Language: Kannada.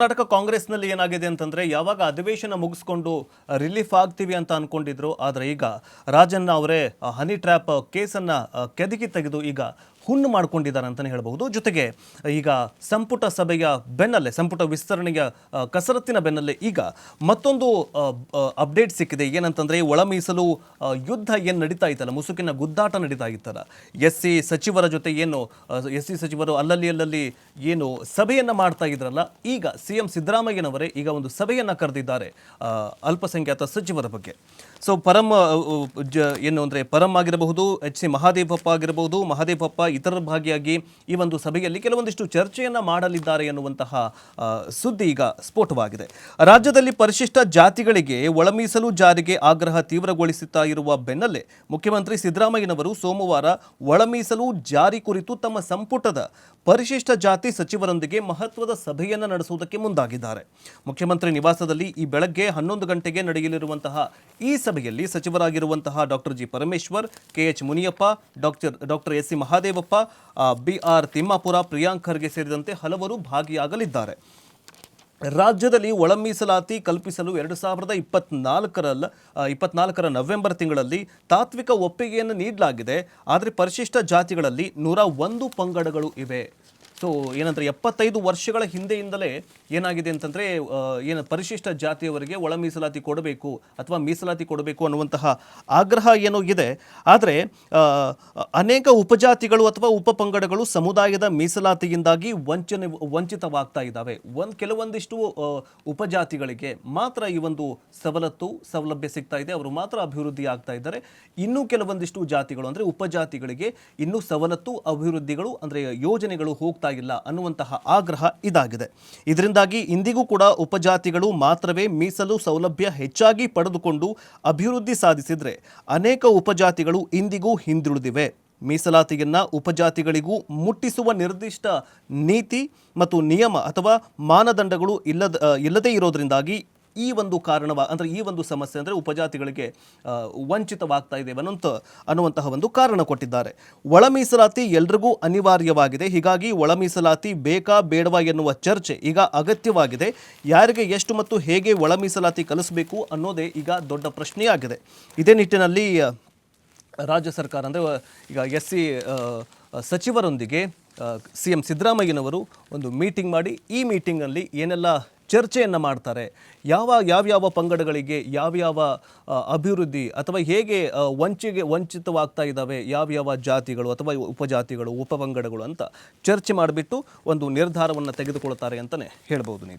ಕರ್ನಾಟಕ ಕಾಂಗ್ರೆಸ್ನಲ್ಲಿ ಏನಾಗಿದೆ ಅಂತಂದ್ರೆ ಯಾವಾಗ ಅಧಿವೇಶನ ಮುಗಿಸ್ಕೊಂಡು ರಿಲೀಫ್ ಆಗ್ತೀವಿ ಅಂತ ಅನ್ಕೊಂಡಿದ್ರು. ಆದರೆ ಈಗ ರಾಜಣ್ಣ ಅವರೇ ಹನಿ ಟ್ರ್ಯಾಪ್ ಕೇಸನ್ನು ಕೆದಕಿ ತೆಗೆದು ಈಗ ಹುಣ್ಣು ಮಾಡ್ಕೊಂಡಿದ್ದಾರೆ ಅಂತಲೇ ಹೇಳಬಹುದು. ಜೊತೆಗೆ ಈಗ ಸಂಪುಟ ಸಭೆಯ ಬೆನ್ನಲ್ಲೇ, ಸಂಪುಟ ವಿಸ್ತರಣೆಯ ಕಸರತ್ತಿನ ಬೆನ್ನಲ್ಲೇ ಈಗ ಮತ್ತೊಂದು ಅಪ್ಡೇಟ್ ಸಿಕ್ಕಿದೆ. ಏನಂತಂದರೆ ಒಳ ಮೀಸಲು ಯುದ್ಧ ಏನು ನಡೀತಾ ಇತ್ತಲ್ಲ, ಮುಸುಕಿನ ಗುದ್ದಾಟ ನಡೀತಾ ಇತ್ತಲ್ಲ, ಎಸ್ ಸಿ ಸಚಿವರ ಜೊತೆ ಏನು ಎಸ್ ಸಿ ಸಚಿವರು ಅಲ್ಲಲ್ಲಿ ಏನು ಸಭೆಯನ್ನು ಮಾಡ್ತಾ ಇದ್ರಲ್ಲ, ಈಗ CM ಸಿದ್ದರಾಮಯ್ಯನವರೇ ಈಗ ಒಂದು ಸಭೆಯನ್ನು ಕರೆದಿದ್ದಾರೆ ಅಲ್ಪಸಂಖ್ಯಾತ ಸಚಿವರ ಬಗ್ಗೆ. ಸೊ ಏನು ಅಂದರೆ ಪರಂ ಆಗಿರಬಹುದು, HC ಮಹಾದೇವಪ್ಪ ಆಗಿರಬಹುದು, ಮಹಾದೇವಪ್ಪ ಇತರರ ಭಾಗಿಯಾಗಿ ಈ ಒಂದು ಸಭೆಯಲ್ಲಿ ಕೆಲವೊಂದಿಷ್ಟು ಚರ್ಚೆಯನ್ನು ಮಾಡಲಿದ್ದಾರೆ ಎನ್ನುವಂತಹ ಸುದ್ದಿ ಈಗ ಸ್ಫೋಟವಾಗಿದೆ. ರಾಜ್ಯದಲ್ಲಿ ಪರಿಶಿಷ್ಟ ಜಾತಿಗಳಿಗೆ ಒಳ ಮೀಸಲು ಜಾರಿಗೆ ಆಗ್ರಹ ತೀವ್ರಗೊಳಿಸುತ್ತಾ ಇರುವ ಬೆನ್ನಲ್ಲೇ ಮುಖ್ಯಮಂತ್ರಿ ಸಿದ್ದರಾಮಯ್ಯನವರು ಸೋಮವಾರ ಒಳ ಮೀಸಲು ಜಾರಿ ಕುರಿತು ತಮ್ಮ ಸಂಪುಟದ ಪರಿಶಿಷ್ಟ ಜಾತಿ ಸಚಿವರೊಂದಿಗೆ ಮಹತ್ವದ ಸಭೆಯನ್ನು ನಡೆಸುವುದಕ್ಕೆ ಮುಂದಾಗಿದ್ದಾರೆ. ಮುಖ್ಯಮಂತ್ರಿ ನಿವಾಸದಲ್ಲಿ ಈ ಬೆಳಗ್ಗೆ 11 ಗಂಟೆಗೆ ನಡೆಯಲಿರುವಂತಹ ಈ ಸಭೆಯಲ್ಲಿ ಸಚಿವರಾಗಿರುವಂತಹ doctor G Parameshwar, KH Muniyappa, doctor SC Mahadevappa, BR Timmapura, Priyank Kharge ಸೇರಿದಂತೆ ಹಲವರು ಭಾಗಿಯಾಗಲಿದ್ದಾರೆ. ರಾಜ್ಯದಲ್ಲಿ ಒಳ ಮೀಸಲಾತಿ ಕಲ್ಪಿಸಲು 2024ರ ನವೆಂಬರ್ ತಿಂಗಳಲ್ಲಿ ತಾತ್ವಿಕ ಒಪ್ಪಿಗೆಯನ್ನು ನೀಡಲಾಗಿದೆ. ಆದರೆ ಪರಿಶಿಷ್ಟ ಜಾತಿಗಳಲ್ಲಿ 101 ಪಂಗಡಗಳು ಇವೆ. ಸೊ ಏನಂದರೆ 75 ವರ್ಷಗಳ ಹಿಂದೆಯಿಂದಲೇ ಏನಾಗಿದೆ ಅಂತಂದರೆ ಏನು ಪರಿಶಿಷ್ಟ ಜಾತಿಯವರಿಗೆ ಒಳ ಮೀಸಲಾತಿ ಕೊಡಬೇಕು ಅಥವಾ ಮೀಸಲಾತಿ ಕೊಡಬೇಕು ಅನ್ನುವಂತಹ ಆಗ್ರಹ ಏನೋ ಇದೆ. ಆದರೆ ಅನೇಕ ಉಪಜಾತಿಗಳು ಅಥವಾ ಉಪಪಂಗಡಗಳು ಸಮುದಾಯದ ಮೀಸಲಾತಿಯಿಂದಾಗಿ ವಂಚಿತವಾಗ್ತಾ ಇದ್ದಾವೆ. ಕೆಲವೊಂದಿಷ್ಟು ಉಪಜಾತಿಗಳಿಗೆ ಮಾತ್ರ ಈ ಒಂದು ಸೌಲಭ್ಯ ಸಿಗ್ತಾ ಇದೆ, ಅವರು ಮಾತ್ರ ಅಭಿವೃದ್ಧಿ ಆಗ್ತಾ ಇದ್ದಾರೆ. ಇನ್ನೂ ಕೆಲವೊಂದಿಷ್ಟು ಜಾತಿಗಳು ಅಂದರೆ ಉಪಜಾತಿಗಳಿಗೆ ಇನ್ನೂ ಸವಲತ್ತು, ಅಭಿವೃದ್ಧಿಗಳು ಅಂದರೆ ಯೋಜನೆಗಳು ಹೋಗ್ತಾ ಇಲ್ಲ ಅನ್ನುವಂತಹ ಆಗ್ರಹ ಇದಾಗಿದೆ. ಇದರಿಂದಾಗಿ ಇಂದಿಗೂ ಕೂಡ ಉಪಜಾತಿಗಳು ಮಾತ್ರವೇ ಮೀಸಲು ಸೌಲಭ್ಯ ಹೆಚ್ಚಾಗಿ ಪಡೆದುಕೊಂಡು ಅಭಿವೃದ್ಧಿ ಸಾಧಿಸಿದರೆ ಅನೇಕ ಉಪಜಾತಿಗಳು ಇಂದಿಗೂ ಹಿಂದುಳಿದಿವೆ. ಮೀಸಲಾತಿಯನ್ನು ಉಪಜಾತಿಗಳಿಗೂ ಮುಟ್ಟಿಸುವ ನಿರ್ದಿಷ್ಟ ನೀತಿ ಮತ್ತು ನಿಯಮ ಅಥವಾ ಮಾನದಂಡಗಳು ಇಲ್ಲದೇ ಇರೋದ್ರಿಂದಾಗಿ ಈ ಒಂದು ಅಂದರೆ ಈ ಒಂದು ಸಮಸ್ಯೆ ಅಂದರೆ ಉಪಜಾತಿಗಳಿಗೆ ವಂಚಿತವಾಗ್ತಾ ಇದ್ದೇವೆ ಅನ್ನುವಂತಹ ಒಂದು ಕಾರಣ ಕೊಟ್ಟಿದ್ದಾರೆ. ಒಳ ಮೀಸಲಾತಿ ಎಲ್ರಿಗೂ ಅನಿವಾರ್ಯವಾಗಿದೆ. ಹೀಗಾಗಿ ಒಳ ಮೀಸಲಾತಿ ಬೇಕಾ ಬೇಡವಾ ಎನ್ನುವ ಚರ್ಚೆ ಈಗ ಅಗತ್ಯವಾಗಿದೆ. ಯಾರಿಗೆ ಎಷ್ಟು ಮತ್ತು ಹೇಗೆ ಒಳ ಮೀಸಲಾತಿ ಕಲಿಸಬೇಕು ಅನ್ನೋದೇ ಈಗ ದೊಡ್ಡ ಪ್ರಶ್ನೆಯಾಗಿದೆ. ಇದೇ ನಿಟ್ಟಿನಲ್ಲಿ ರಾಜ್ಯ ಸರ್ಕಾರ ಅಂದರೆ ಈಗ SC ಸಚಿವರೊಂದಿಗೆ CM ಸಿದ್ದರಾಮಯ್ಯನವರು ಒಂದು ಮೀಟಿಂಗ್ ಮಾಡಿ ಈ ಮೀಟಿಂಗ್ನಲ್ಲಿ ಏನೆಲ್ಲ ಚರ್ಚೆಯನ್ನು ಮಾಡ್ತಾರೆ, ಯಾವ್ಯಾವ ಪಂಗಡಗಳಿಗೆ ಯಾವ್ಯಾವ ಅಭಿವೃದ್ಧಿ ಅಥವಾ ಹೇಗೆ ವಂಚಿತವಾಗ್ತಾ ಇದ್ದಾವೆ ಯಾವ್ಯಾವ ಜಾತಿಗಳು ಅಥವಾ ಉಪಜಾತಿಗಳು, ಉಪಪಂಗಡಗಳು ಅಂತ ಚರ್ಚೆ ಮಾಡಿಬಿಟ್ಟು ಒಂದು ನಿರ್ಧಾರವನ್ನು ತೆಗೆದುಕೊಳ್ತಾರೆ ಅಂತಲೇ ಹೇಳ್ಬೋದು ನೀವು.